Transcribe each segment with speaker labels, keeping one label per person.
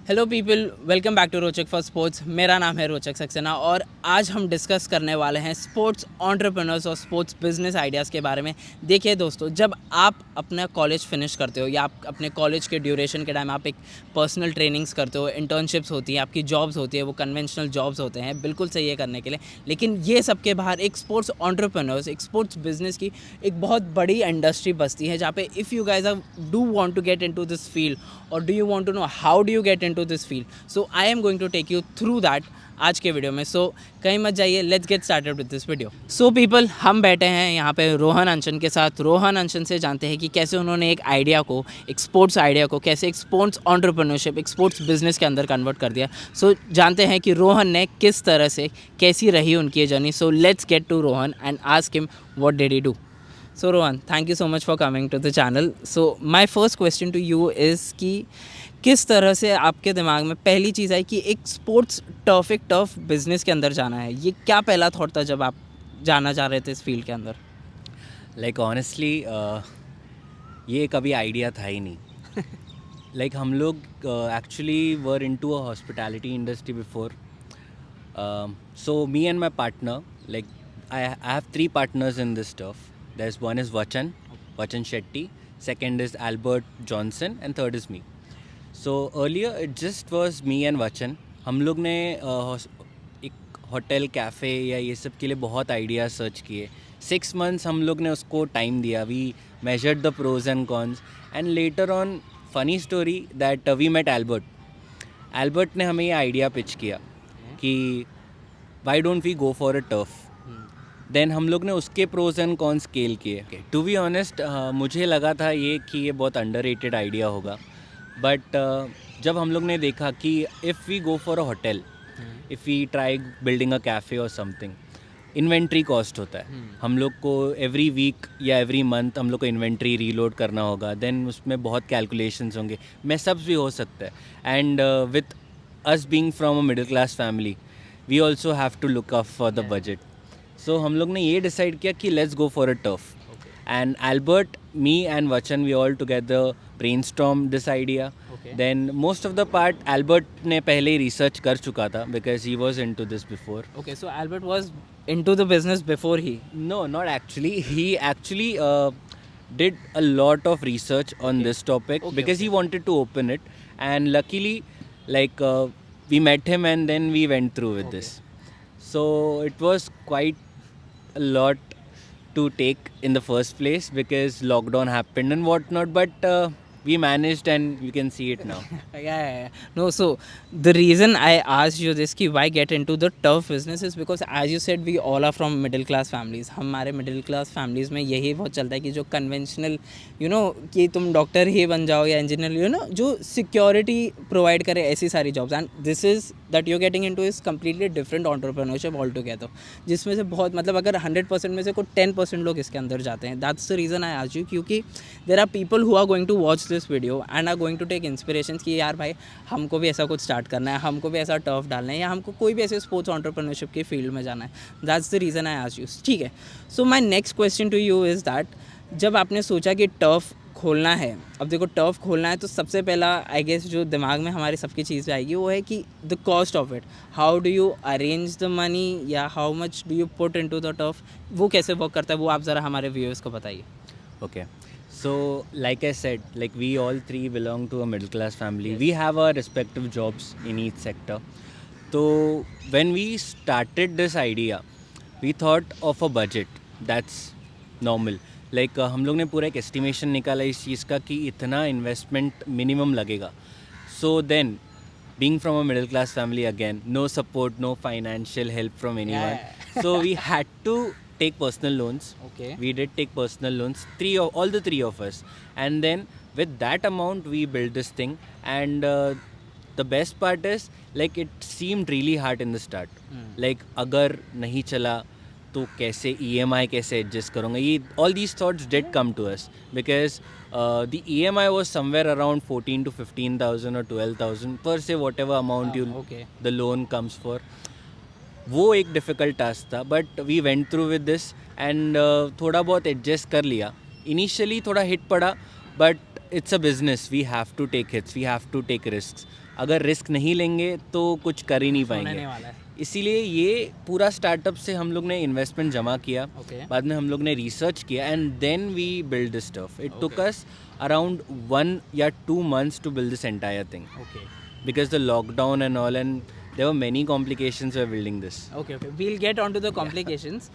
Speaker 1: Hello people, welcome back to Rochak for sports. मेरा नाम है रोचक सक्सेना और आज हम डिस्कस करने वाले हैं स्पोर्ट्स एंटरप्रेन्योर्स और स्पोर्ट्स बिजनेस आइडियाज़ के बारे में। देखिए दोस्तों, जब आप अपना कॉलेज फिनिश करते हो या आप अपने कॉलेज के ड्यूरेशन के टाइम आप एक पर्सनल ट्रेनिंग्स करते हो, इंटर्नशिप्स होती हैं, आपकी जॉब्स होती है, वो कन्वेंशनल जॉब्स होते हैं, बिल्कुल सही है करने के लिए। लेकिन ये सब के बाहर एक स्पोर्ट्स एंटरप्रेन्योर्स, एक स्पोर्ट्स बिजनेस की एक बहुत बड़ी इंडस्ट्री बसती है, जहाँ पे if you guys do want to get into this field और do you want to know how do you get into this field, so I am going to take you through that आज के video में। सो कहीं मत जाइए, let's get started with this video. So people, हम बैठे हैं यहाँ पे रोहन अंशन के साथ। रोहन अंशन से जानते हैं कि कैसे उन्होंने एक आइडिया को, एक स्पोर्ट्स आइडिया को कैसे एक स्पोर्ट्स एंटरप्रेन्योरशिप, एक स्पोर्ट्स बिजनेस के अंदर कन्वर्ट कर दिया। सो जानते हैं कि रोहन ने किस तरह से, कैसी रही उनकी ये journey. So let's get to Rohan and ask him what did he do. So Rohan, thank you so much for coming to the channel. So my first question to you is कि किस तरह से आपके दिमाग में पहली चीज़ आई कि एक स्पोर्ट्स एक टफ बिजनेस के अंदर जाना है? ये क्या पहला थॉट था जब आप जाना चाह रहे थे इस फील्ड के अंदर?
Speaker 2: लाइक ऑनेस्टली ये कभी आइडिया था ही नहीं. लाइक हम लोग actually were into a hospitality industry before. So me and my partner, like I have three partners in this stuff. There's one is Vachan Shetty, second is Albert Johnson, and third is me. So earlier it just was me and Vachan. हम लोग ने एक hotel cafe या ये सब के लिए बहुत आइडिया सर्च किए. 6 months हम लोग ने उसको टाइम दिया. We measured the pros and cons, and later on, funny story that we met Albert. Albert ने हमें ये आइडिया पिच किया कि why don't we go for a turf. Then हम लोग ने उसके प्रोज एंड कॉन्स स्केल किए. टू बी ऑनेस्ट, मुझे लगा था ये कि ये बहुत अंडररेटेड आइडिया होगा, बट जब हम लोग ने देखा कि if we go for a hotel, if we try building a cafe और समथिंग, इन्वेंट्री कॉस्ट होता है. हम लोग को एवरी वीक या एवरी मंथ हम लोग को इन्वेंट्री रीलोड करना होगा. देन उसमें बहुत कैलकुलेशंस होंगे, मैसअप्स भी हो सकता है. And with us being from a middle class family, we also have to look up for the budget. So हम लोग ने ये डिसाइड किया कि let's go for a turf. And Albert, me and Vachan, we all together brainstormed this idea.
Speaker 1: Okay.
Speaker 2: Then most of the part Albert ने पहले ही research कर चुका था because he was into this before.
Speaker 1: Okay, so Albert was into the business before he.
Speaker 2: No, not actually. He actually did a lot of research on this topic because he wanted to open it, and luckily, like we met him and then we went through with this. So it was quite a lot to take in the first place because lockdown happened and whatnot, but we managed and you can see it now.
Speaker 1: Yeah. No, so the reason I asked you this कि why get into the tough business is because as you said we all are from middle class families. हमारे middle class families में यही बहुत चलता है कि जो conventional कि तुम डॉक्टर ही बन जाओ या इंजीनियर, जो सिक्योरिटी प्रोवाइड करे ऐसी सारी jobs. And this is that you getting into is completely different entrepreneurship all together, जिसमें से बहुत मतलब अगर 100% में से कोई 10% लोग इसके अंदर जाते हैं. That's the reason I asked you, क्योंकि there are people who are going to watch this video and are going to take inspiration कि यार भाई हमको भी ऐसा कुछ स्टार्ट करना है, हमको भी ऐसा टर्फ डालना है, या हमको कोई भी ऐसे स्पोर्ट्स एंटरप्रेन्योरशिप की फील्ड में जाना है. That's the reason I asked you. ठीक है. So my next question to you is that जब आपने सोचा कि टर्फ खोलना है, अब देखो टर्फ खोलना है तो सबसे पहला आई गेस जो दिमाग में हमारी सबकी चीज़ आएगी वो है कि the cost of it. How do you arrange the money या how much do you put into the turf, वो कैसे वर्क करता है वो आप ज़रा हमारे व्यूअर्स को बताइए.
Speaker 2: Okay. So, like I said, like we all three belong to a middle class family. Yes. We have our respective jobs in each sector. So, when we started this idea, we thought of a budget. That's normal. Like हम लोग ने पूरा एक estimation निकाला इस चीज़ का कि इतना investment minimum लगेगा. So then, being from a middle class family again, no support, no financial help from anyone.
Speaker 1: Yeah.
Speaker 2: So we had to take personal loans.
Speaker 1: Okay.
Speaker 2: We did take personal loans, all the three of us, and then with that amount we built this thing. And the best part is like it seemed really hard in the start. Like अगर नहीं चला तो कैसे EMI कैसे adjust करूँगा, ये all these thoughts did come to us because the EMI was somewhere around 14 to 15,000 or 12,000 per se, whatever amount the loan comes for. वो एक डिफ़िकल्ट टास्क था, but we went through with this and थोड़ा बहुत adjust कर लिया. Initially थोड़ा hit पड़ा, but it's a business, we have to take hits, we have to take risks. अगर रिस्क नहीं लेंगे तो कुछ कर ही नहीं
Speaker 1: होने
Speaker 2: पाएंगे.
Speaker 1: नहीं वाला है.
Speaker 2: इसीलिए ये पूरा स्टार्टअप से हम लोग ने इन्वेस्टमेंट जमा किया.
Speaker 1: Okay.
Speaker 2: बाद में हम लोग ने रिसर्च किया and then we build this stuff. It took
Speaker 1: Okay.
Speaker 2: Us around 1 या 2 months to build this entire thing
Speaker 1: Okay.
Speaker 2: because the lockdown and all, and there were many complications while building this.
Speaker 1: Okay, okay. We'll get on to the complications.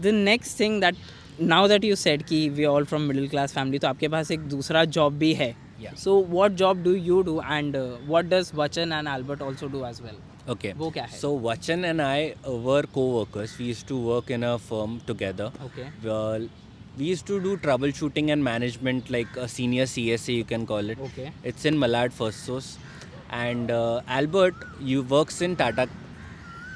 Speaker 1: The next thing that now that you said कि we are all from middle class family, तो आपके पास एक दूसरा job भी है.
Speaker 2: Yeah.
Speaker 1: So what job do you do and what does Vachan and Albert also do as well?
Speaker 2: Okay.
Speaker 1: वो क्या है?
Speaker 2: So Vachan and I were co-workers. We used to work in a firm together.
Speaker 1: Okay.
Speaker 2: Well, we used to do troubleshooting and management, like a senior CSA, you can call it.
Speaker 1: Okay.
Speaker 2: It's in Malad First Source. And Albert, you works in Tata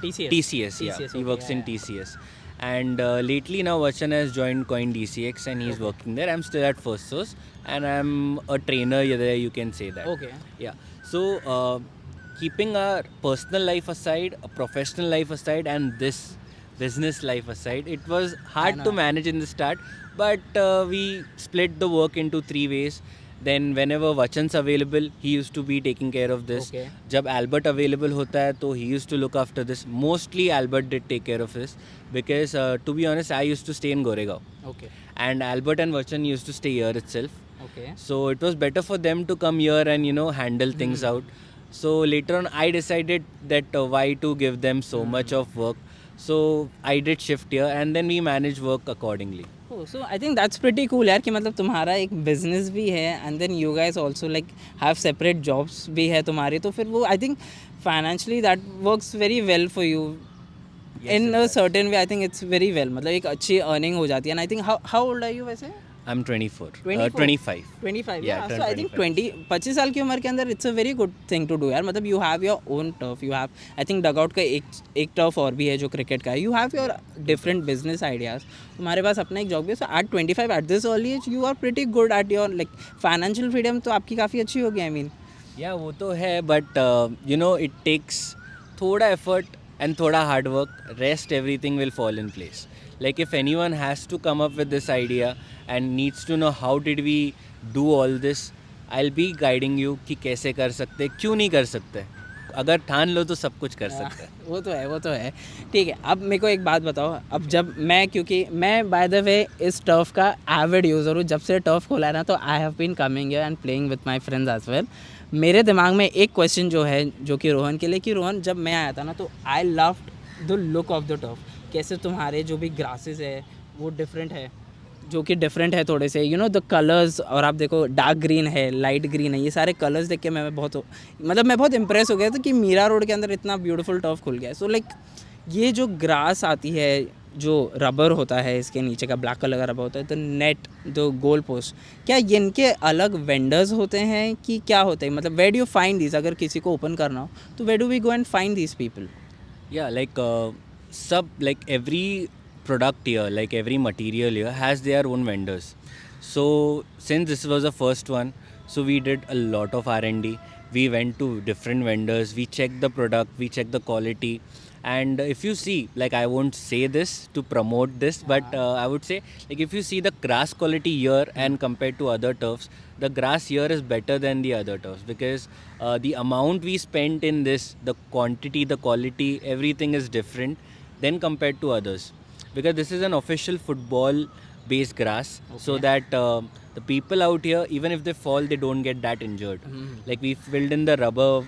Speaker 1: TCS.
Speaker 2: TCS, yeah.
Speaker 1: TCS,
Speaker 2: He
Speaker 1: okay,
Speaker 2: works in
Speaker 1: yeah.
Speaker 2: TCS. And lately now Vachan has joined Coin DCX and he's working there. I'm still at First Source and I'm a trainer there, you can say that.
Speaker 1: Okay.
Speaker 2: Yeah. So keeping our personal life aside, a professional life aside, and this business life aside, it was hard to manage in the start, but we split the work into 3 ways. Then whenever Vachan's available, he used to be taking care of this.
Speaker 1: Okay.
Speaker 2: जब Albert available होता है तो he used to look after this. Mostly Albert did take care of this because to be honest, I used to stay in Goregaon
Speaker 1: Okay.
Speaker 2: and Albert and Vachan used to stay here itself.
Speaker 1: Okay.
Speaker 2: So it was better for them to come here and handle things out. So later on I decided that why to give them so much of work. So I did shift here and then we managed work accordingly.
Speaker 1: Oh, so I think that's pretty cool यार कि मतलब तुम्हारा एक business भी है and then you guys also like have separate jobs भी है तुम्हारी, तो फिर वो I think financially that works very well for you.
Speaker 2: Yes,
Speaker 1: In
Speaker 2: it
Speaker 1: a
Speaker 2: does.
Speaker 1: certain way I think it's very well, मतलब एक अच्छी earning हो जाती है. And I think how old are you वैसे?
Speaker 2: I'm 24.
Speaker 1: 24?
Speaker 2: 25.
Speaker 1: 25.
Speaker 2: Yeah,
Speaker 1: So
Speaker 2: turned
Speaker 1: I think
Speaker 2: 25.
Speaker 1: 25 साल की उम्र के अंदर it's a very good thing to do यार. मतलब you have your own turf, you have I think dugout का एक turf और भी है जो क्रिकेट का है. You have your different business ideas. तुम्हारे पास अपना एक जॉब भी है. So at 25 at this early age you are pretty good at your like financial freedom, तो आपकी काफ़ी अच्छी होगी I mean.
Speaker 2: Yeah, वो तो है, but it takes थोड़ा effort and थोड़ा hard work. Rest everything will fall in place. Like if anyone has to come up with this idea and needs to know how did we do all this, I'll be guiding you कि कैसे कर सकते, क्यों नहीं कर सकते. अगर ठान लो तो सब कुछ कर सकते हैं.
Speaker 1: वो तो है ठीक है. अब मेरे को एक बात बताओ, अब जब मैं क्योंकि मैं बाय द वे इस टर्फ का एविड यूज़र हूँ, जब से टर्फ खोला है ना तो I have been coming here and playing with my friends as well. मेरे दिमाग में एक क्वेश्चन जो है जो कि रोहन के लिए, कि रोहन जब मैं आया था ना तो I loved the look of the turf. कैसे तुम्हारे जो भी ग्रासेस है वो डिफरेंट है, जो कि डिफरेंट है थोड़े से द कलर्स. और आप देखो डार्क ग्रीन है, लाइट ग्रीन है, ये सारे कलर्स देख के मैं बहुत इम्प्रेस हो गया था कि मीरा रोड के अंदर इतना ब्यूटीफुल टर्फ खुल गया है. सो लाइक ये जो ग्रास आती है, जो रबर होता है इसके नीचे का ब्लैक कलर का रबर होता है, तो नेट, द गोल पोस्ट, क्या इनके अलग वेंडर्स होते हैं कि क्या होते हैं? मतलब where do you find this? अगर किसी को ओपन करना हो तो where do we go and find this people?
Speaker 2: Yeah, like every product here, like every material here has their own vendors. So since this was the first one, so we did a lot of R&D. We went to different vendors, we checked the product, we checked the quality. And if you see, like I won't say this to promote this, but I would say, like if you see the grass quality here and compared to other turfs, the grass here is better than the other turfs because the amount we spent in this, the quantity, the quality, everything is different than compared to others. Because this is an official football based grass, so that the people out here, even if they fall, they don't get that injured. Like we filled in the rubber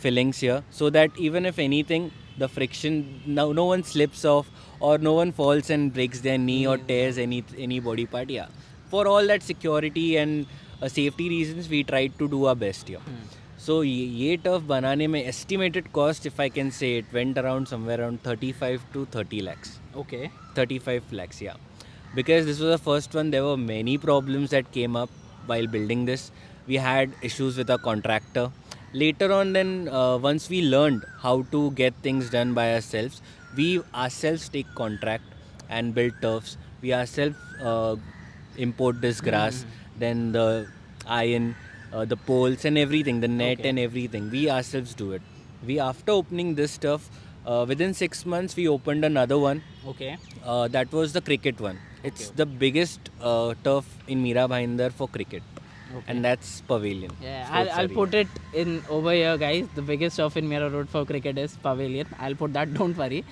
Speaker 2: fillings here so that even if anything, the friction, no one slips off or no one falls and breaks their knee or tears any body part. Yeah, for all that security and safety reasons, we tried to do our best here. So ये turf बनाने में estimated cost, if I can say, it went around somewhere around 35 to 30 lakhs.
Speaker 1: Okay.
Speaker 2: 35 lakhs, yeah. Because this was the first one, there were many problems that came up while building this. We had issues with our contractor. Later on then, once we learned how to get things done by ourselves, we ourselves take contract and build turfs. We ourselves import this grass, then the iron, the poles and everything, the net and everything. We ourselves do it. We, after opening this turf, within 6 months, we opened another one.
Speaker 1: Okay.
Speaker 2: That was the cricket one. It's the biggest turf in Mira Bhainder for cricket. and that's Pavilion.
Speaker 1: Yeah,
Speaker 2: Sports
Speaker 1: I'll
Speaker 2: Arena.
Speaker 1: put it in over here, guys. The biggest turf in Mira Road for cricket is Pavilion. I'll put that. Don't worry.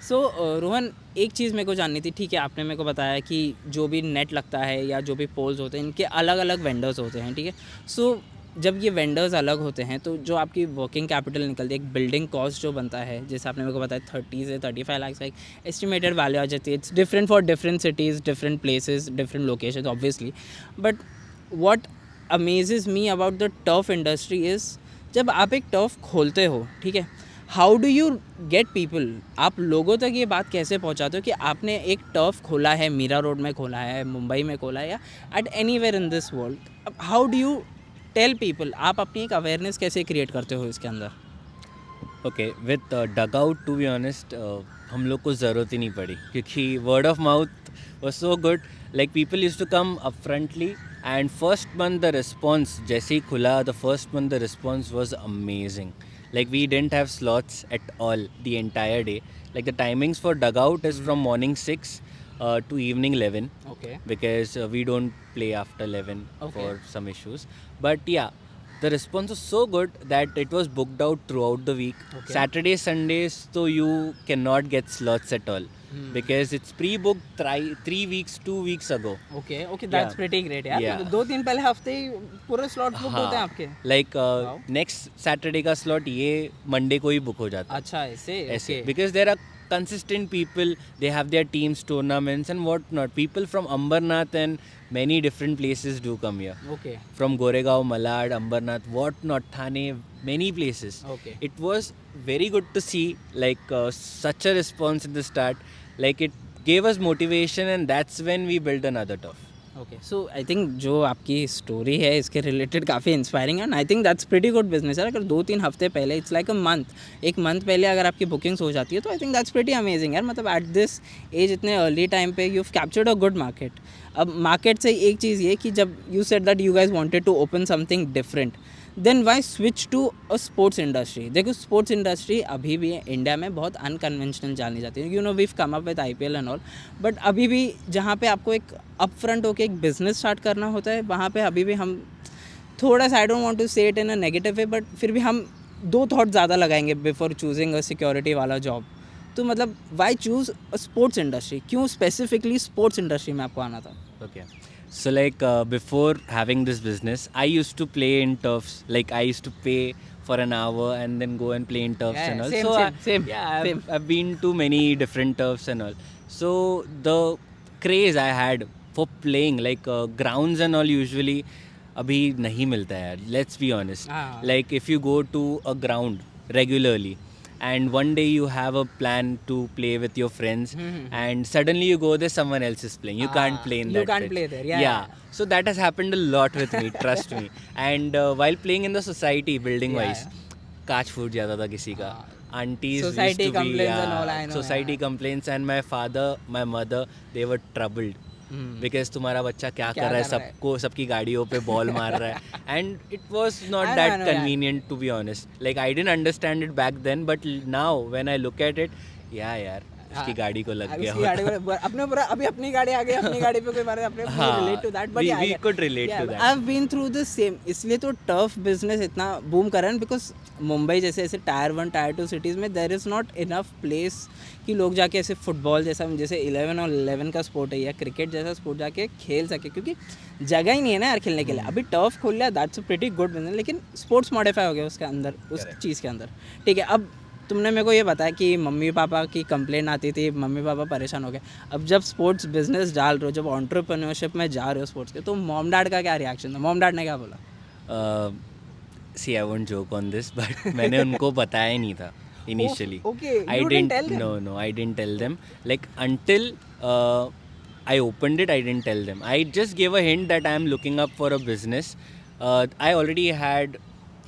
Speaker 1: So Rohan, एक चीज़ मेरे को जाननी थी. ठीक है, आपने मेरे को बताया कि जो भी नेट लगता है या जो भी पोल्स होते हैं, इनके अलग अलग वेंडर्स होते हैं. ठीक है. सो जब ये वेंडर्स अलग होते हैं तो जो आपकी वर्किंग कैपिटल निकलती है, एक बिल्डिंग कॉस्ट जो बनता है, जैसे आपने मेरे को बताया 30 से 35 लाख का एक एस्टिमेटेड वैल्यू आ जाती है. It's different for different cities, different places, different location obviously. But what amazes me about the turf industry is, जब आप एक टर्फ खोलते हो, ठीक है, how do you get people, आप लोगों तक ये बात कैसे पहुंचाते हो कि आपने एक टर्फ खोला है, मीरा रोड में खोला है, मुंबई में खोला है, या at any where in this world. How do you tell people, आप अपनी एक अवेयरनेस कैसे क्रिएट करते हो इसके अंदर?
Speaker 2: Okay, with dug out to be honest हम लोग को ज़रूरत ही नहीं पड़ी, क्योंकि word of mouth was so good. Like people used to come up frontly, and first month the response, जैसे ही खुला, the first month the response was amazing. Like we didn't have slots at all the entire day. Like the timings for dugout is from morning 6 to evening 11,
Speaker 1: Okay.
Speaker 2: because we don't play after 11
Speaker 1: Okay.
Speaker 2: for some issues. But yeah, the response was so good that it was booked out throughout the week.
Speaker 1: Okay.
Speaker 2: Saturdays, Sundays, so you cannot get slots at all, because it's pre-booked 3 weeks, 2 weeks ago.
Speaker 1: Okay okay, that's pretty great यार.
Speaker 2: Yeah.
Speaker 1: तो 2-3 पहले हफ्ते ही पूरे slots book होते हैं आपके.
Speaker 2: Like
Speaker 1: Wow.
Speaker 2: Next Saturday का slot ये मंडे को ही बुक हो जाता है.
Speaker 1: अच्छा, ऐसे.
Speaker 2: ऐसे,
Speaker 1: okay.
Speaker 2: because there are consistent people, they have their teams, tournaments and what not. People from Ambernath and many different places do come here.
Speaker 1: Okay.
Speaker 2: From Goregaon, Malad, Ambernath, what not, Thane, many places.
Speaker 1: Okay.
Speaker 2: It was very good to see like such a response at the start. Like it gave us motivation, and that's when we built another turf.
Speaker 1: Okay. So I think जो आपकी story है इसके related काफ़ी inspiring है, and I think that's pretty good business है. अगर 2-3 हफ्ते पहले, इट्स लाइक अ मंथ, एक मंथ पहले अगर आपकी बुकिंग्स हो जाती है, तो I think that's pretty amazing यार. मतलब एट दिस एज, इतने अर्ली टाइम पे you captured a good market. अब मार्केट से एक चीज़ ये कि जब you said that you guys wanted to open something different, then why switch to a sports industry. देखो, स्पोर्ट्स इंडस्ट्री अभी भी इंडिया में बहुत अनकन्वेंशनल जानी जाती है. You know, we've come up with IPL and all, but अभी भी जहाँ पे आपको एक अप फ्रंट होकर एक बिजनेस स्टार्ट करना होता है, वहाँ पे अभी भी हम थोड़ा सा, I don't want to say it in a negative way, but फिर भी हम 2 थॉट ज़्यादा लगाएंगे बिफोर चूजिंग अ सिक्योरिटी वाला जॉब. तो मतलब why choose a sports industry, क्यों स्पेसिफिकली स्पोर्ट्स इंडस्ट्री में आपको आना था?
Speaker 2: Okay. So like before having this business, I used to play in turfs. Like I used to pay for an hour and then go and play in turfs
Speaker 1: Yeah,
Speaker 2: and all.
Speaker 1: same,
Speaker 2: So
Speaker 1: same.
Speaker 2: I've been to many different turfs and all. So the craze I had for playing, like grounds and all, usually अभी नहीं मिलता है यार. Let's be honest.
Speaker 1: हाँ.
Speaker 2: Like if you go to a ground regularly, and one day you have a plan to play with your friends, and suddenly you go there, someone else is playing, you can't play in
Speaker 1: you
Speaker 2: that
Speaker 1: can't
Speaker 2: pitch.
Speaker 1: play there, yeah.
Speaker 2: So that has happened a lot with me, trust me. And while playing in the society, building wise, कांच फूट जाता था किसी का. Aunties used
Speaker 1: Society
Speaker 2: to be,
Speaker 1: complaints and all, I know,
Speaker 2: society complaints, and my father, my mother, they were troubled. Because तुम्हारा बच्चा क्या कर रहा है, सबको, सबकी गाड़ियों पे बॉल मार रहा है. And it was not that convenient, to be honest. Like I didn't understand it back then, but now when I look at it, यार उसकी गाड़ी को लग गया.
Speaker 1: उसकी गाड़ी को अपने ऊपर, अभी अपनी गाड़ी आ गई, अपनी गाड़ी पे कोई मारे, अपने relate to that. But
Speaker 2: we could relate to that.
Speaker 1: I have been through the same. इसलिए तो टर्फ बिजनेस इतना बूम कर रहा है, बिकॉज मुंबई जैसे ऐसे टायर 1 टायर 2 सिटीज़ में there is not enough place कि लोग जाके ऐसे फुटबॉल जैसे 11 और 11 का स्पोर्ट है, या क्रिकेट जैसा स्पोर्ट जाके खेल सके, क्योंकि जगह ही नहीं है ना यार खेलने के लिए. अभी टर्फ खोल लिया, that's a pretty good business, लेकिन स्पोर्ट्स मॉडिफाई हो गया उसके अंदर, उस चीज़ के अंदर. ठीक है, अब तुमने मेरे को ये बताया कि मम्मी पापा की कंप्लेन आती थी, मम्मी पापा परेशान हो गए. अब जब स्पोर्ट्स बिजनेस डाल रहे हो, जब एंटरप्रेन्योरशिप में जा रहे हो स्पोर्ट्स के, तो मॉम डैड का क्या रिएक्शन था? मॉम डैड ने क्या बोला?
Speaker 2: See I won't joke on this, but मैंने उनको बताया ही नहीं था initially.
Speaker 1: Okay,
Speaker 2: I
Speaker 1: you didn't tell them?
Speaker 2: No, I didn't tell them. Like until I opened it, I didn't tell them. I just gave a hint that I am looking up for a business. I already had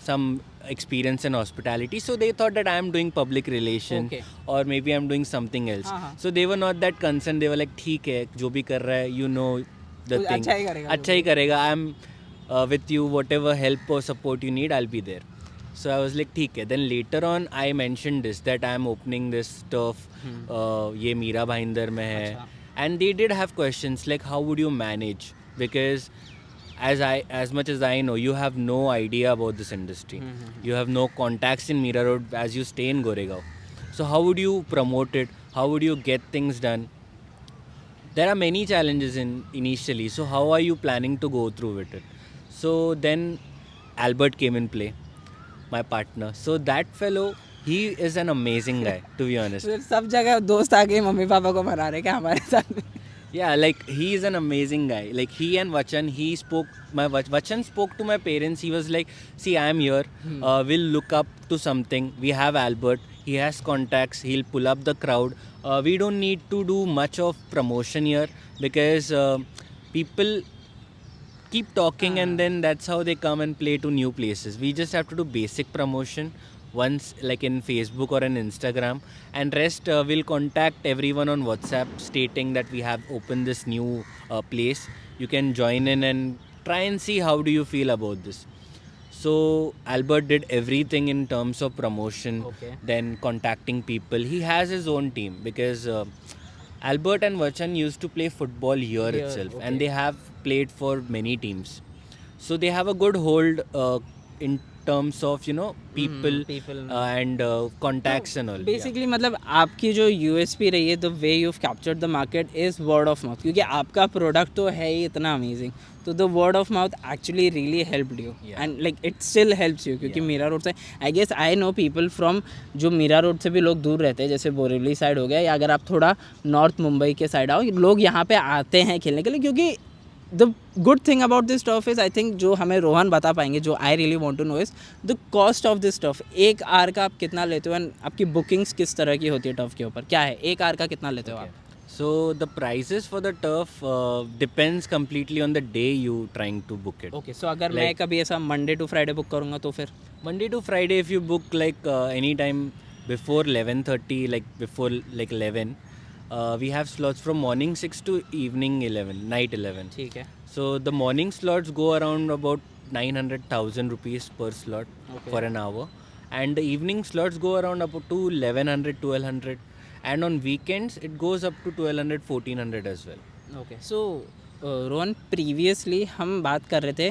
Speaker 2: some experience in hospitality, so they thought that I am doing public relation,
Speaker 1: Okay.
Speaker 2: or maybe I'm doing something else. So they were not that concerned. They were like, ठीक है, जो भी कर रहा है, you know the
Speaker 1: कुछ
Speaker 2: thing.
Speaker 1: अच्छा ही करेगा,
Speaker 2: अच्छा ही करेगा. I'm with you, whatever help or support you need, I'll be there. So I was like, ठीक है. Then later on, I mentioned this, that I am opening this turf. ये मीरा भाईंदर में है. And they did have questions like, how would you manage? Because as much as I know, you have no idea about this industry. You have no contacts in Mira Road as you stay in Goregaon. So how would you promote it? How would you get things done? There are many challenges in initially. So how are you planning to go through with it? So then Albert came in play, my partner. So that fellow, he is an amazing guy, to be honest.
Speaker 1: फिर सब जगह दोस्त आके mummy papa को मना रहे क्या हमारे साथ में?
Speaker 2: Yeah, like he is an amazing guy. Like he and Vachan, Vachan spoke to my parents. He was like, "See, I am here. We'll look up to something. We have Albert. He has contacts. He'll pull up the crowd. We don't need to do much of promotion here because people keep talking and then that's how they come and play to new places. We just have to do basic promotion once, like in Facebook or in Instagram, and rest we'll contact everyone on WhatsApp stating that we have opened this new place. You can join in and try and see how do you feel about this." So Albert did everything in terms of promotion,
Speaker 1: Okay.
Speaker 2: then contacting people. He has his own team because Albert and Vachan used to play football here itself,
Speaker 1: okay.
Speaker 2: and they have played for many teams. So they have a good hold in terms of people,
Speaker 1: people.
Speaker 2: and contacts and all.
Speaker 1: Basically मतलब आपकी जो USP रही है, the way you captured the market is word of mouth, क्योंकि आपका product तो है ही इतना अमेजिंग, तो the word of mouth actually really helped you and like it still helps you, क्योंकि मीरा रोड से I guess I know people from जो मीरा रोड से भी लोग दूर रहते हैं, जैसे बोरीवली साइड हो गया, या अगर आप थोड़ा नॉर्थ मुंबई के साइड आओ, लोग यहाँ पे आते हैं खेलने के लिए, क्योंकि the good thing about this turf is, I think जो हमें रोहन बता पाएंगे, जो I really want to know is the cost of this turf. एक आर का आप कितना लेते हो एंड आपकी बुकिंग्स किस तरह की होती है टर्फ के ऊपर, क्या है एक आर का कितना लेते हो आप?
Speaker 2: So the prices for the turf depends completely on the day you trying to book it.
Speaker 1: Okay, so अगर मैं कभी ऐसा मंडे टू फ्राइडे बुक करूँगा तो फिर
Speaker 2: Monday to Friday, if you book like any time before 11:30, like before like 11, we have slots from morning 6 to evening 11, night 11.
Speaker 1: ठीक है.
Speaker 2: So the morning slots go around about 900,000 rupees per slot for an hour, and the evening slots go around up to 1100, 1200, and on weekends it goes up to 1200, 1400 as well.
Speaker 1: Okay, so Rohan previously हम बात कर रहे थे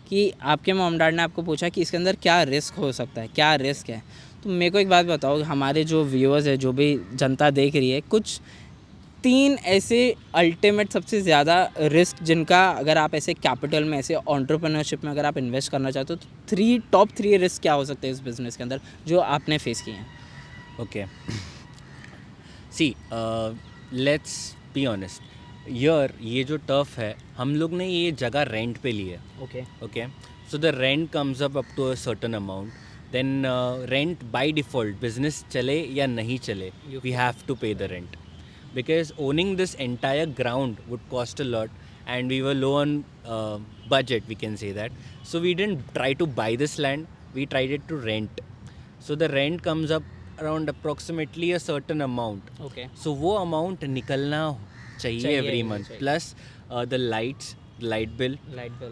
Speaker 1: कि आपके mom dad ने आपको पूछा कि इसके अंदर क्या रिस्क हो सकता है, क्या रिस्क है, तो मेरे को एक बात बताओ, हमारे जो व्यूअर्स है, जो भी जनता देख रही है, कुछ 3 ऐसे अल्टीमेट सबसे ज़्यादा रिस्क जिनका अगर आप ऐसे कैपिटल में, ऐसे एंटरप्रेन्योरशिप में अगर आप इन्वेस्ट करना चाहते हो, तो टॉप 3 रिस्क क्या हो सकते हैं इस बिज़नेस के अंदर जो आपने फेस किए हैं?
Speaker 2: Okay. See, let's be honest. Here, ये जो टर्फ है, हम लोग ने ये जगह रेंट पे ली है.
Speaker 1: Okay.
Speaker 2: Okay, so the rent comes up to a certain amount. Then rent by default, business चले या नहीं चले, we have to pay the rent. Because owning this entire ground would cost a lot, and we were low on budget, we can say that. So we didn't try to buy this land, we tried it to rent. So the rent comes up around approximately a certain amount.
Speaker 1: Okay.
Speaker 2: So वो amount निकलना चाहिए every month. Plus the light bill,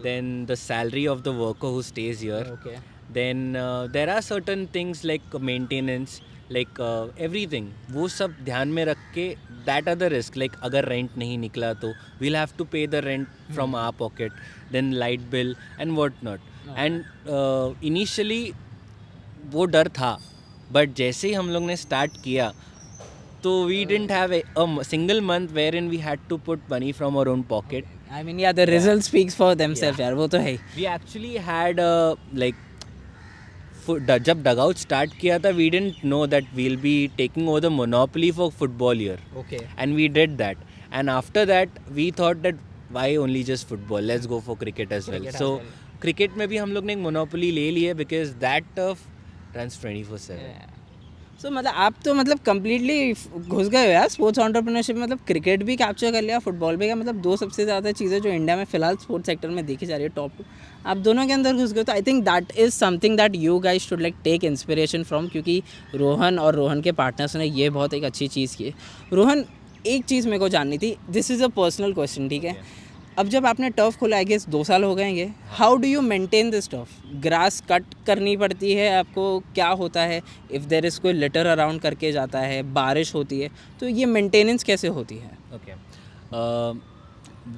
Speaker 2: then the salary of the worker who stays here.
Speaker 1: Okay.
Speaker 2: Then there are certain things like maintenance, like everything. वो सब ध्यान में रख के, that are the risk. Like अगर rent नहीं निकला तो we'll have to pay the rent from our pocket, then light bill and what not. And initially वो डर था, but जैसे ही हम लोग ने start किया, तो we didn't have a single month wherein we had to put money from our own pocket.
Speaker 1: I mean या the result speaks for themselves यार, वो तो है ही.
Speaker 2: We actually had like जब डगआउट स्टार्ट किया था, we didn't know that we'll be taking over the monopoly for football here.
Speaker 1: Okay.
Speaker 2: And we did that. And after that, we thought that why only just football? Let's go for cricket as well.
Speaker 1: Cricket as
Speaker 2: So
Speaker 1: well.
Speaker 2: cricket में भी हम लोग ने एक monopoly ले ली है because that turf runs 24/7.
Speaker 1: सो मतलब आप तो मतलब कम्प्लीटली घुस गए हो यार स्पोर्ट्स एंटरप्रेन्योरशिप में, मतलब क्रिकेट भी कैप्चर कर लिया, फुटबॉल भी, का मतलब 2 सबसे ज़्यादा चीज़ें जो इंडिया में फ़िलहाल स्पोर्ट्स सेक्टर में देखी जा रही है टॉप 2, आप दोनों के अंदर घुस गए. तो I think that is something that you guys should like take inspiration from, क्योंकि रोहन और रोहन के पार्टनर्स ने ये बहुत एक अच्छी चीज़ की है. रोहन, एक चीज़ मेरे को जाननी थी, this is a personal question, ठीक है? अब जब आपने टर्फ खोला, आई गेस 2 साल हो गए ये, how do you maintain this turf? Grass cut करनी पड़ती है आपको, क्या होता है इफ़ देर इज़ कोई लिटर अराउंड करके जाता है, बारिश होती है, तो ये मेंटेनेंस कैसे होती है?
Speaker 2: Okay.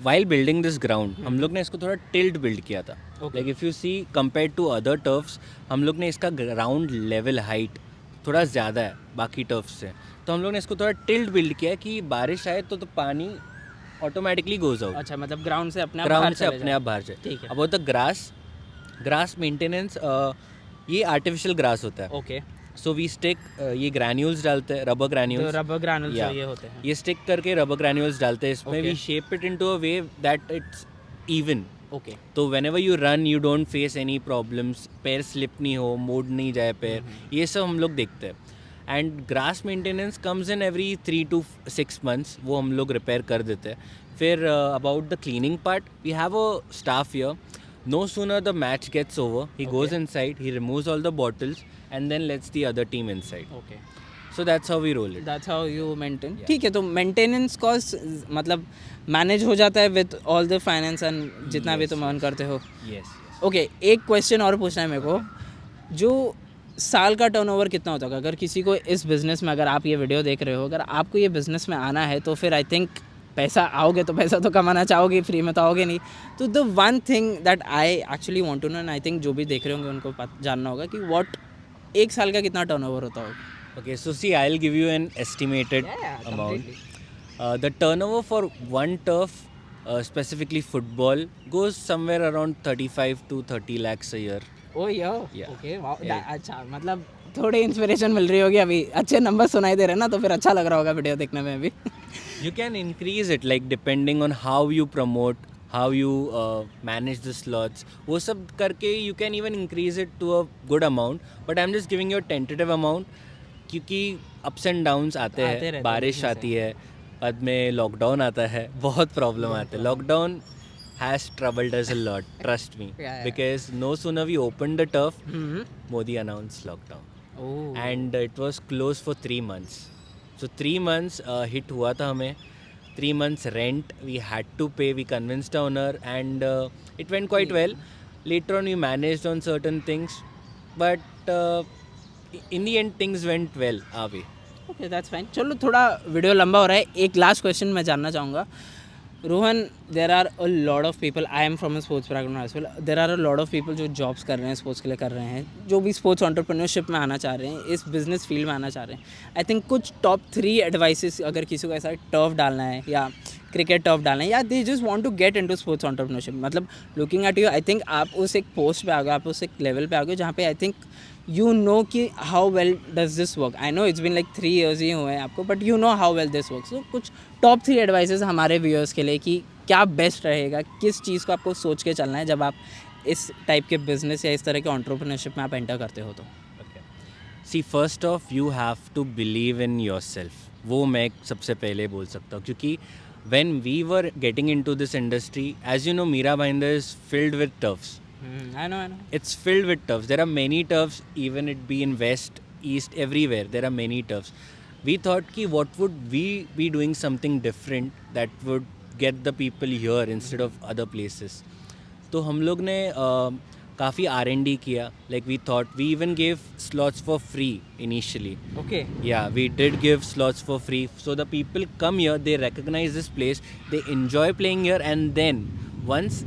Speaker 2: while building this ground हम लोग ने इसको थोड़ा टिल्ट बिल्ड किया था.
Speaker 1: Okay.
Speaker 2: Like if you see compared to other turfs, हम लोग ने इसका ग्राउंड लेवल हाइट थोड़ा ज़्यादा है बाकी टर्फ से, तो हम लोग ने इसको थोड़ा टिल्ट बिल्ड किया है कि बारिश आए तो पानी ऑटोमेटिकली गोज आउट.
Speaker 1: अच्छा, मतलब ग्राउंड से अपने आप
Speaker 2: ग्राउंड
Speaker 1: बाहर
Speaker 2: से
Speaker 1: चले
Speaker 2: अपने
Speaker 1: जाए।
Speaker 2: आप बाहर जाए.
Speaker 1: ठीक है।
Speaker 2: अबाउट द ग्रास मेंटेनेंस, ये आर्टिफिशियल ग्रास होता है.
Speaker 1: ओके,
Speaker 2: सो वी स्टिक ये ग्रैन्यूल्स डालते हैं, रबर
Speaker 1: तो
Speaker 2: ग्रैन्यूल्स.
Speaker 1: Rubber granules
Speaker 2: Yeah.
Speaker 1: ये होते हैं।
Speaker 2: ये स्टिक करके रबर ग्रैन्यूल्स डालते हैं इसमें.
Speaker 1: Okay.
Speaker 2: We shape it into a way that it's even.
Speaker 1: Okay,
Speaker 2: तो whenever you run you don't face any problems, पैर स्लिप नहीं हो, मोड़ नहीं जाए पैर, ये सब हम लोग देखते हैं. And grass maintenance comes in every 3 to 6 months, वो हम लोग रिपेयर कर देते हैं. फिर about the cleaning part, we have a staff here. No sooner the match gets over, he goes inside, he removes all the bottles and then lets the other team inside.
Speaker 1: Okay,
Speaker 2: so that's how we roll it.
Speaker 1: That's how you maintain. ठीक है, तो maintenance cost मतलब manage हो जाता है with all the finance and जितना भी तुम अर्न करते हो.
Speaker 2: यस.
Speaker 1: ओके, एक क्वेश्चन और पूछना है मेरे को. जो साल का टर्नओवर कितना होता है अगर किसी को इस बिज़नेस में, अगर आप ये वीडियो देख रहे हो, अगर आपको ये बिज़नेस में आना है तो फिर आई थिंक पैसा आओगे तो पैसा तो कमाना चाहोगे, फ्री में तो आओगे नहीं. तो the one thing that I actually want to know, and I think जो भी देख रहे होंगे उनको जानना होगा कि व्हाट एक साल का कितना टर्नओवर होता होगा.
Speaker 2: Okay, so see, I'll give you an estimated amount. The turnover for one turf, specifically football, goes somewhere around 35 to 30 lakhs a year.
Speaker 1: Oh yo,
Speaker 2: Yeah.
Speaker 1: Okay, wow,
Speaker 2: Yeah.
Speaker 1: अच्छा, मतलब थोड़ी inspiration मिल रही होगी अभी. अच्छे number सुनाई दे रहे हैं ना, तो फिर अच्छा लग रहा होगा वीडियो देखने में भी.
Speaker 2: You can increase it like depending on how you promote, how you manage the slots. वो सब करके you can even increase it to a good amount. But I'm just giving you a tentative amount क्योंकि ups and downs आते
Speaker 1: रहते
Speaker 2: हैं,
Speaker 1: हैं
Speaker 2: बारिश
Speaker 1: business
Speaker 2: आती है, बाद में लॉकडाउन आता है, बहुत प्रॉब्लम आते हैं. Lockdown has troubled us a lot, trust me.
Speaker 1: Yeah.
Speaker 2: Because no sooner we opened the turf,
Speaker 1: hmm.
Speaker 2: Modi announced lockdown.
Speaker 1: Oh,
Speaker 2: And it was closed for 3 months. So 3 months hit हुआ था हमें. 3 months rent we had to pay. We convinced the owner and it went quite well. Later on we managed on certain things, but in the end things went well our way.
Speaker 1: Okay, that's fine. चलो, थोड़ा video लंबा हो रहा है. एक last question मैं जानना चाहूँगा. Rohan, there are a lot of people, I am from a sports background as well, there are a lot of people जो जॉब्स कर रहे हैं, स्पोर्ट्स के लिए कर रहे हैं, जो भी स्पोर्ट्स एंटरप्रेन्योरशिप में आना चाह रहे हैं, इस बिजनेस फील्ड में आना चाह रहे हैं. आई थिंक कुछ टॉप 3 एडवाइसेस अगर किसी को ऐसा टर्फ डालना है या क्रिकेट टर्फ डालना है, या they just want to get into sports entrepreneurship, मतलब looking at you, I think आप उस एक पोस्ट पे आ गए, आप उस एक लेवल पे आ गए जहाँ पे आई थिंक यू नो कि how well does this work. I know it's been like 3 years ही हुए हैं आपको, but you know how well this work. So कुछ टॉप 3 एडवाइसेस हमारे व्यूअर्स के लिए कि क्या बेस्ट रहेगा, किस चीज़ को आपको सोच के चलना है जब आप इस टाइप के बिजनेस या इस तरह के एंटरप्रेन्योरशिप में आप एंटर करते हो तो.
Speaker 2: See, first off you have to believe in yourself. वो मैं सबसे पहले बोल सकता हूँ क्योंकि when we were getting into this industry, as you know, Mira Bhayandar is filled with turfs.
Speaker 1: I know.
Speaker 2: It's filled with turfs. There are many turfs, even it be in west, east, everywhere. There are many turfs. We thought ki what would we be doing something different that would get the people here instead of other places. तो हम लोग ने काफ़ी R&D किया. Like we thought, we even gave slots for free initially.
Speaker 1: Okay,
Speaker 2: Yeah, we did give slots for free. So the people come here, they recognize this place, they enjoy playing here, and then once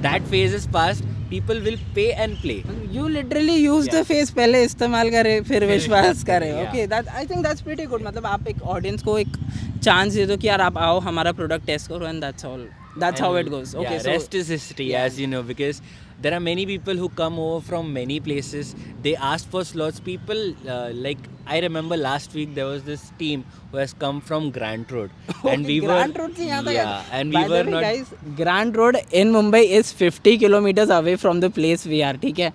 Speaker 2: that phase is passed, people will pay and play.
Speaker 1: You literally use the
Speaker 2: Yeah.
Speaker 1: Face, पहले इस्तेमाल करे फिर विश्वास करे.
Speaker 2: Yeah.
Speaker 1: Okay, that I think that's pretty good. मतलब आप एक audience को एक चांस दे दो कि यार आप आओ, हमारा प्रोडक्ट टेस्ट करो, and that's all. That's how it goes. Okay,
Speaker 2: Yeah,
Speaker 1: so
Speaker 2: rest is history,
Speaker 1: yeah.
Speaker 2: as you know, because there are many people who come over from many places. They ask for slots. People like I remember last week there was this team who has come from Grant Road, and we
Speaker 1: Grant
Speaker 2: were
Speaker 1: Road से यहाँ तक
Speaker 2: yeah,
Speaker 1: है.
Speaker 2: and
Speaker 1: By
Speaker 2: we
Speaker 1: the
Speaker 2: were
Speaker 1: way,
Speaker 2: not.
Speaker 1: guys, Grant Road in Mumbai is 50 kilometers away from the place we are. ठीक है.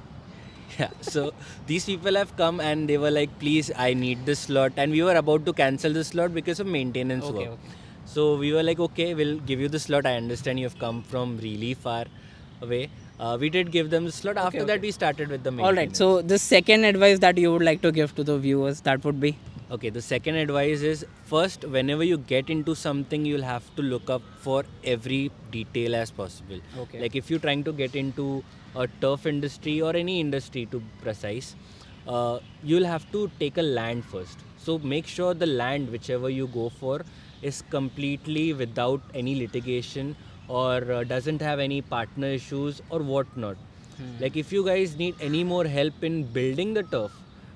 Speaker 2: Yeah, so these people have come and they were like, please, I need this slot, and we were about to cancel the slot because of maintenance
Speaker 1: Okay,
Speaker 2: work.
Speaker 1: okay.
Speaker 2: So we were like, okay, we'll give you the slot. I understand you have come from really far away. We did give them the slot. After that, we started with the maintenance.
Speaker 1: All right. So the second advice that you would like to give to the viewers, that would be.
Speaker 2: Okay, the second advice is first, whenever you get into something, you'll have to look up for every detail as possible.
Speaker 1: Okay.
Speaker 2: Like if you're trying to get into a turf industry or any industry to precise, you'll have to take a land first. So make sure the land, whichever you go for, is completely without any litigation or doesn't have any partner issues or whatnot. Like if you guys need any more help in building the turf,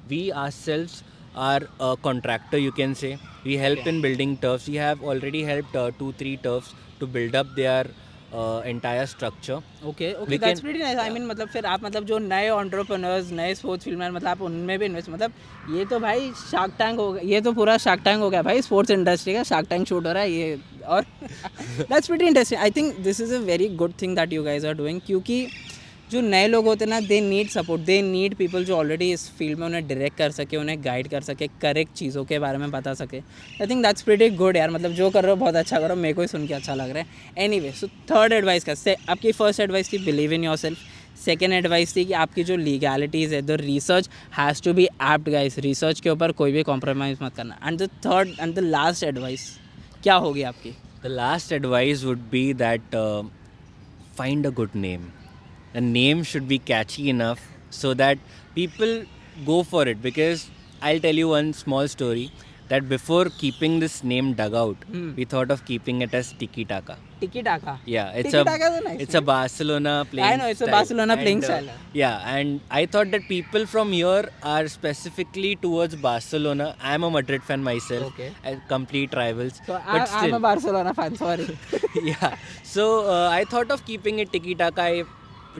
Speaker 2: we ourselves are a contractor, you can say. We help
Speaker 1: Okay.
Speaker 2: in building turfs. We have already helped 2-3 turfs to build up their entire structure.
Speaker 1: Okay okay
Speaker 2: We
Speaker 1: that's
Speaker 2: can,
Speaker 1: pretty nice I mean मतलब फिर आप मतलब जो नए entrepreneurs नए sports field में मतलब आप उनमें भी इन्वेस्ट मतलब ये तो भाई शार्क टैंक हो गया ये तो पूरा शार्क टैंक हो गया भाई स्पोर्ट्स इंडस्ट्री का शार्क टैंक शूट हो रहा है ये और that's pretty interesting I think this is a very good thing that you guys are doing क्योंकि जो नए लोग होते हैं ना they need support they need people जो ऑलरेडी इस फील्ड में उन्हें डायरेक्ट कर सके उन्हें गाइड कर सके करेक्ट चीज़ों के बारे में बता सके I think that's pretty good यार मतलब जो कर रहे हो बहुत अच्छा करो मेरे को ही सुन के अच्छा लग रहा है एनीवे सो थर्ड एडवाइस का आपकी फर्स्ट एडवाइस थी believe in your self second advice थी कि आपकी जो लीगैलिटीज़ है the research has to be apt guys research के ऊपर कोई भी कॉम्प्रोमाइज़ मत करना and the third and the last advice क्या होगी आपकी
Speaker 2: the last advice would be that find a good name. The name should be catchy enough so that people go for it. Because I'll tell you one small story that before keeping this name Dugout, we thought of keeping it as Tiki Taka.
Speaker 1: टिकी टाका
Speaker 2: Yeah,
Speaker 1: Tiki Taka is a nice
Speaker 2: it's a Barcelona playing.
Speaker 1: I know, it's a
Speaker 2: style.
Speaker 1: Barcelona playing
Speaker 2: And,
Speaker 1: style.
Speaker 2: Yeah, and I thought that people from here are specifically towards Barcelona. I'm a Madrid fan myself.
Speaker 1: Okay.
Speaker 2: Complete rivals.
Speaker 1: So
Speaker 2: but
Speaker 1: I'm
Speaker 2: still,
Speaker 1: a Barcelona fan. Sorry.
Speaker 2: yeah. So I thought of keeping it Tiki Taka. I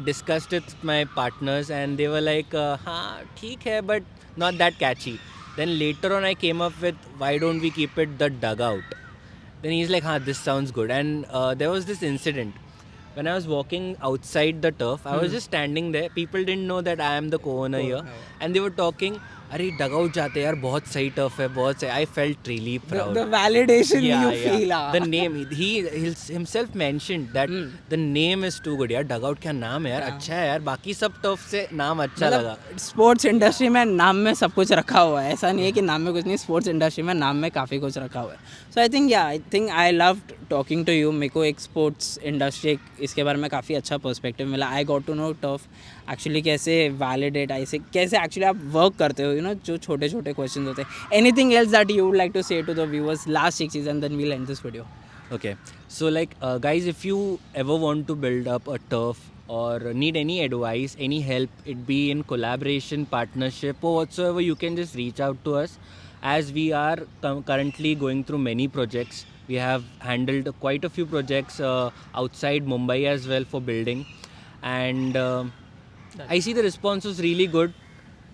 Speaker 2: discussed it with my partners, and they were like, "हाँ, ठीक है, but not that catchy." Then later on, I came up with, "Why don't we keep it the Dugout?" Then he's like, "हाँ, this sounds good." And there was this incident. When I was walking outside the turf, I was just standing there. People didn't know that I am the co-owner here, and they were talking. अरे dugout जाते यार बहुत सही turf है बहुत सही I felt really proud
Speaker 1: The validation you feel.
Speaker 2: the name he himself mentioned that the name is too good यार dugout क्या नाम है यार अच्छा है यार बाकी सब टर्फ से नाम अच्छा लगा
Speaker 1: मतलब स्पोर्ट्स इंडस्ट्री में नाम में सब कुछ रखा हुआ है ऐसा नहीं है कि नाम में कुछ नहीं स्पोर्ट्स इंडस्ट्री में नाम में काफ़ी कुछ रखा हुआ है so I think I love talking to you मेरे को एक स्पोर्ट्स इंडस्ट्री इसके बारे में काफ़ी अच्छा पर्सपेक्टिव मिला I got to know turf actually कैसे वैलिडेट ऐसे कैसे एक्चुअली आप वर्क करते हो यू नो जो छोटे छोटे क्वेश्चन होते हैं anything else that you would like to say to the viewers last एक चीज़ and then we'll end this video
Speaker 2: Okay, so like guys, if you ever want to build up a turf or need any advice, any help, it be in collaboration, partnership, or whatsoever, you can just reach out to us. As we are currently going through many projects, we have handled quite a few projects outside Mumbai as well for building, and I see the response was really good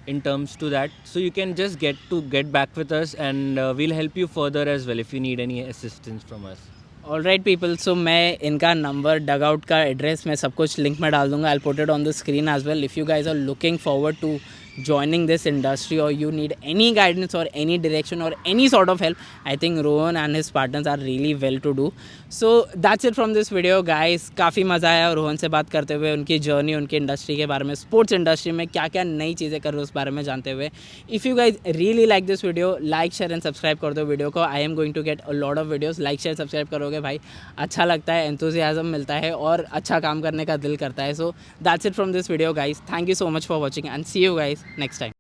Speaker 2: in terms to that. So you can just get back with us, and we'll help you further as well if you need any assistance from us.
Speaker 1: Alright people so मैं इनका number dugout का address मैं सब कुछ link में डाल दूंगा I put it on the screen as well if you guys are looking forward to joining this industry or you need any guidance or any direction or any sort of help I think Rohan and his partners are really well to do so that's it from this video guys काफ़ी मज़ा आया रोहन से बात करते हुए उनकी journey उनकी industry के बारे में स्पोर्ट्स इंडस्ट्री में क्या क्या नई चीज़ें कर रहे हो उस बारे में जानते हुए if you guys really like this video like share and subscribe कर दो वीडियो को I am going to get a lot of videos like share subscribe करोगे भाई अच्छा लगता है एंथुसियाज्म मिलता है और अच्छा काम करने का दिल करता है so that's it from this video guys thank you so much for watching and see you guys next time